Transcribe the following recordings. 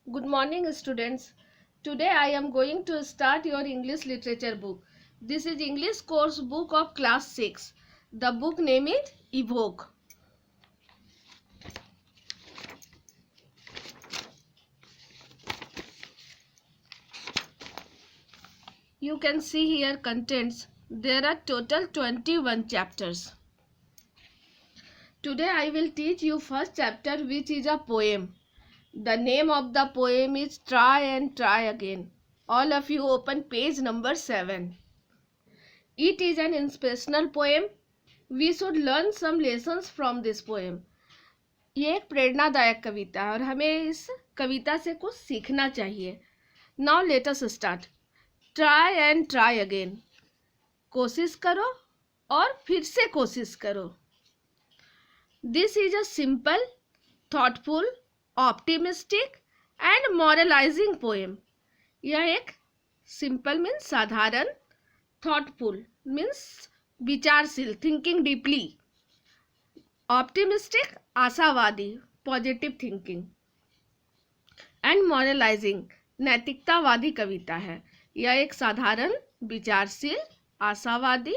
Good morning, students. Today I am going to start your English literature book. This is English course book of class 6. The book name is Evoke. You can see here contents. There are total 21 chapters. Today I will teach you first chapter, which is a poem. The name of the poem is Try and Try Again. All of you open page number 7. It is an inspirational poem. We should learn some lessons from this poem. ये एक प्रेरणादायक कविता है और हमें इस कविता से कुछ सीखना चाहिए. Now let us start. Try and try again. कोशिश करो और फिर से कोशिश करो. This is a simple, thoughtful, optimistic and moralizing poem. यह एक simple means साधारण, thoughtful means विचारशील, thinking deeply, optimistic आशावादी, पॉजिटिव थिंकिंग, एंड मॉरलाइजिंग नैतिकतावादी कविता है. यह एक साधारण, विचारशील, आशावादी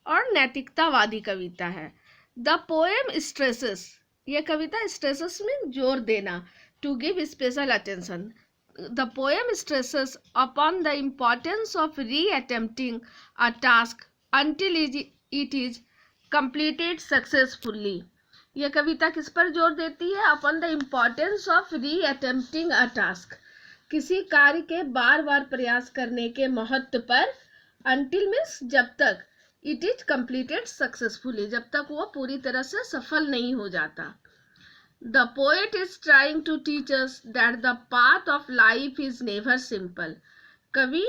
और नैतिकतावादी कविता है. द पोएम स्ट्रेसेस, यह कविता स्ट्रेसेस में जोर देना, to give special attention. The poem stresses upon the importance of re attempting a task until it is completed successfully. यह कविता किस पर जोर देती है? Upon the importance of re attempting a task, किसी कार्य के बार बार प्रयास करने के महत्व पर. until मीन्स जब तक, it is completed successfully, जब तक वो पूरी तरह से सफल नहीं हो जाता. The poet is trying to teach us that the path of life is never simple. कवि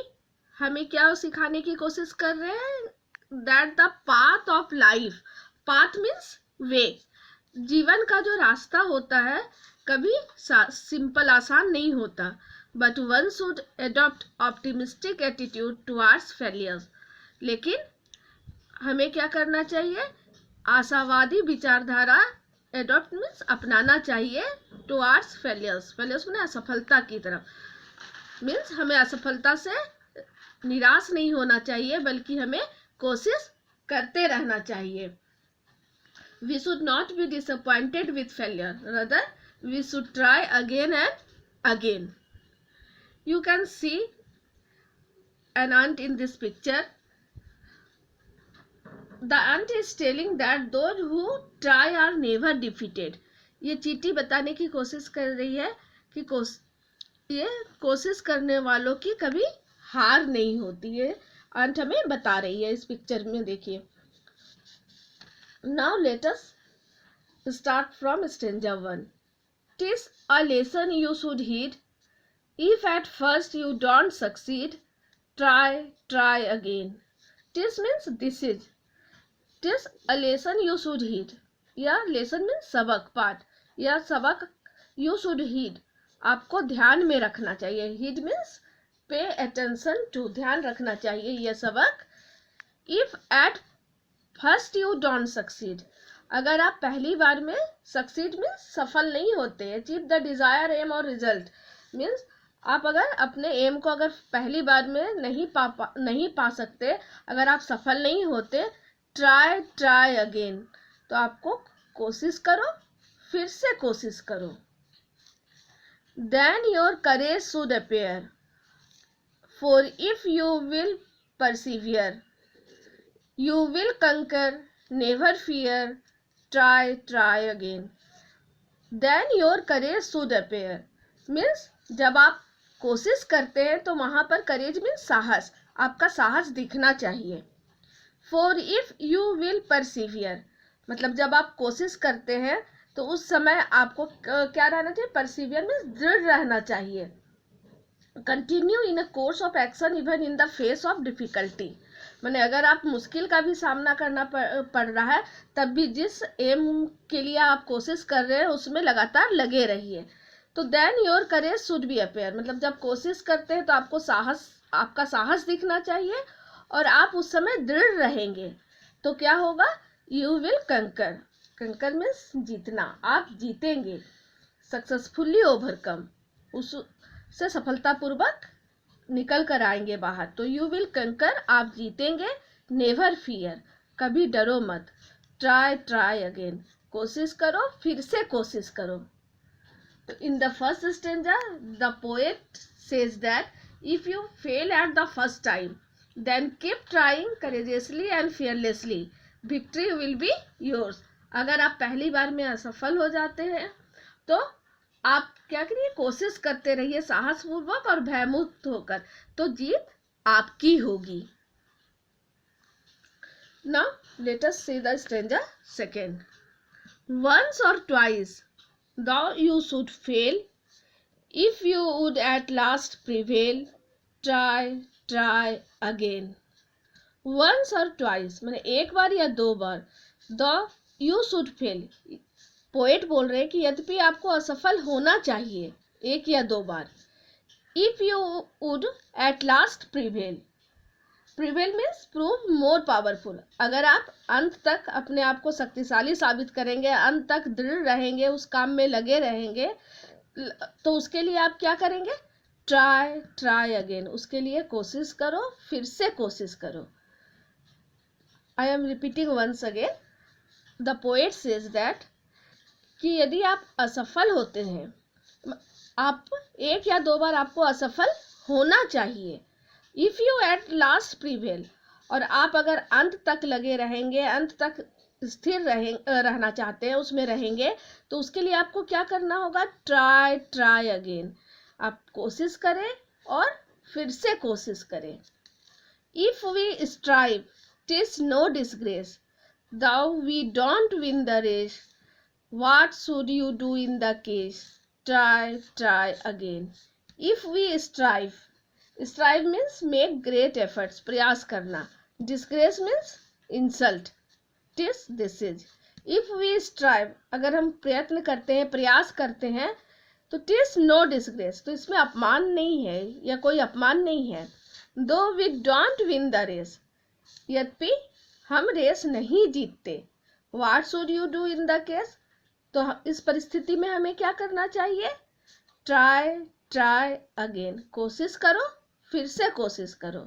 हमें क्या सिखाने की कोशिश कर रहे हैं? That the path of life, path means way, जीवन का जो रास्ता होता है कभी सिंपल आसान नहीं होता. But one should adopt optimistic attitude towards failures. लेकिन हमें क्या करना चाहिए? आशावादी विचारधारा एडॉप्ट मीन्स अपनाना चाहिए. टुवार्ड्स फेलियर्स, फेलियर्स में असफलता की तरफ, मीन्स हमें असफलता से निराश नहीं होना चाहिए बल्कि हमें कोशिश करते रहना चाहिए. We should not be disappointed with failure. Rather, we should try again and again. You can see an ant in this picture. The ant is telling that those who try are never defeated. ये चींटी बताने की कोशिश कर रही है कि ये कोशिश करने वालों की कभी हार नहीं होती है. अंत हमें बता रही है इस पिक्चर में. देखिए. Now let us start from stanza 1. 'Tis a lesson you should heed. If at first you don't succeed, try again. 'Tis means this is. 'Tis a lesson you should heed. यह lesson means सबक, पाठ. यह सबक you should heed, आपको ध्यान में रखना चाहिए. heed means pay attention to, ध्यान रखना चाहिए यह सबक. If at first you don't succeed, अगर आप पहली बार में succeed means सफल नहीं होते. achieve the desired aim or result means आप अगर अपने एम को अगर पहली बार में नहीं पा सकते, अगर आप सफल नहीं होते, ट्राई अगेन, तो आपको कोशिश करो, फिर से कोशिश करो. Then your courage should appear, for if you will persevere, you will conquer, never fear, try again. Then your courage should appear means जब आप कोशिश करते हैं तो वहां पर करेज मीन्स साहस, आपका साहस दिखना चाहिए. For if you will persevere, मतलब जब आप कोशिश करते हैं तो उस समय आपको क्या रहना चाहिए? persevere मीन्स दृढ़ रहना चाहिए. Continue in a course of action even in the face of difficulty, मैंने अगर आप मुश्किल का भी सामना करना पड़ रहा है तब भी जिस एम के लिए आप कोशिश कर रहे हैं उसमें लगातार लगे रहिए. तो then your courage should be appear, मतलब जब कोशिश करते हैं तो आपको साहस, आपका साहस दिखना चाहिए और आप उस समय दृढ़ रहेंगे. तो क्या होगा? यू विल कंकर, कंकर मीन्स जीतना, आप जीतेंगे. सक्सेसफुली ओवरकम, उससे सफलतापूर्वक निकल कर आएंगे बाहर। तो यू विल कंकर, आप जीतेंगे। नेवर फियर, कभी डरो मत। ट्राई ट्राई अगेन, कोशिश करो, फिर से कोशिश करो। तो in the first stanza the poet says that if you fail at the first time then keep trying courageously and fearlessly, victory will be yours. अगर आप पहली बार में असफल हो जाते हैं तो आप क्या करिए, कोशिश करते रहिए साहसपूर्वक और भयमुक्त होकर, तो जीत आपकी होगी। Now let us see the stanza second. Once or twice though you should fail, if you would at last prevail, try try again. Once or twice माने एक बार या दो बार, though you should fail, poet बोल रहे हैं कि यद्यपि आपको असफल होना चाहिए एक या दो बार। If you would at last prevail, prevail means prove more powerful, अगर आप अंत तक अपने आप को शक्तिशाली साबित करेंगे, अंत तक दृढ़ रहेंगे, उस काम में लगे रहेंगे, तो उसके लिए आप क्या करेंगे, ट्राई ट्राई अगेन, उसके लिए कोशिश करो, फिर से कोशिश करो। I am repeating once again, the poet says that कि यदि आप असफल होते हैं, आप एक या दो बार आपको असफल होना चाहिए। If you eight last prevail, और आप अगर अंत तक लगे रहेंगे, अंत तक स्थिर रहना चाहते हैं, उसमें रहेंगे, तो उसके लिए आपको क्या करना होगा, ट्राई ट्राई अगेन, आप कोशिश करें और फिर से कोशिश करें। If we strive TISS no disgrace, thou we don't win the race, what should you do in the case, try try again. If we strive, strive means make great efforts, प्रयास करना, disgrace means insult, this is। if we strive, अगर हम प्रयत्न करते हैं, प्रयास करते हैं, तो tis no disgrace, तो इसमें अपमान नहीं है या कोई अपमान नहीं है। though we don't win the race, यद्यपि हम रेस नहीं जीतते। what should you do in the case, तो इस परिस्थिति में हमें क्या करना चाहिए, ट्राई ट्राई अगेन, कोशिश करो, फिर से कोशिश करो।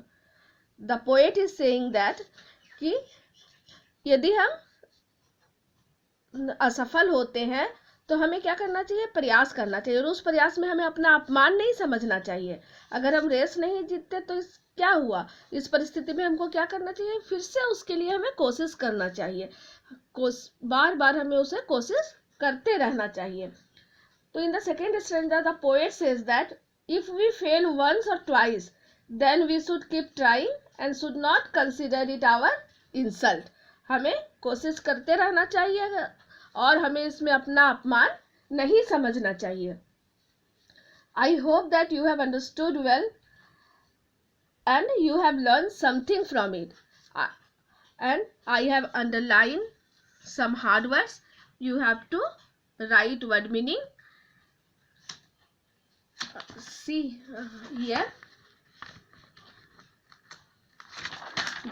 The poet is saying that कि यदि हम असफल होते हैं तो हमें क्या करना चाहिए, प्रयास करना चाहिए, और उस प्रयास में हमें अपना अपमान नहीं समझना चाहिए। अगर हम रेस नहीं जीतते तो क्या हुआ, इस परिस्थिति में हमको क्या करना चाहिए, फिर से उसके लिए हमें कोशिश करना चाहिए, बार बार हमें उसे कोशिश करते रहना चाहिए। तो in the second stanza the poet says that if we fail once और twice then we should keep trying and should not consider it our insult, हमें कोशिश करते रहना चाहिए और हमें इसमें अपना अपमान नहीं समझना चाहिए। I hope that you have understood well and you have learned something from it, and I have underlined some hard words. You have to write word meaning. See here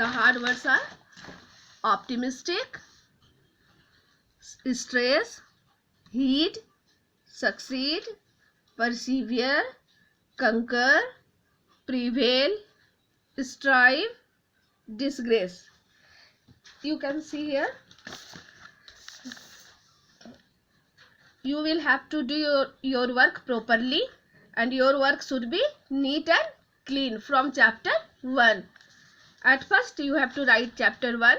the hard words are optimistic, stress, heed, succeed, persevere, conquer, prevail, strive, disgrace. You can see here, you will have to do your work properly, and your work should be neat and clean from chapter 1. At first you have to write chapter 1,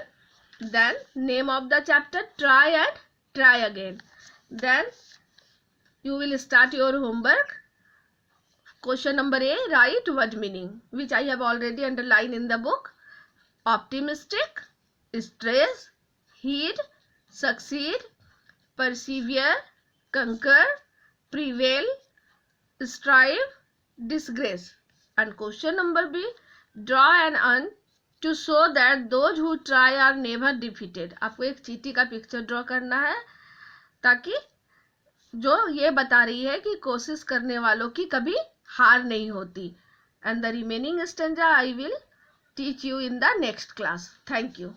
then name of the chapter, try and try again. Then you will start your homework. Question number A, write word meaning, which I have already underlined in the book. Optimistic, stress, heed, succeed, persevere, conquer, prevail, strive, disgrace. And question number B, draw an urn to show that those who try are never defeated. आपको एक चींटी का picture draw करना है ताकि जो ये बता रही है कि कोशिश करने वालों की कभी हार नहीं होती। And the remaining stanza I will teach you in the next class. Thank you.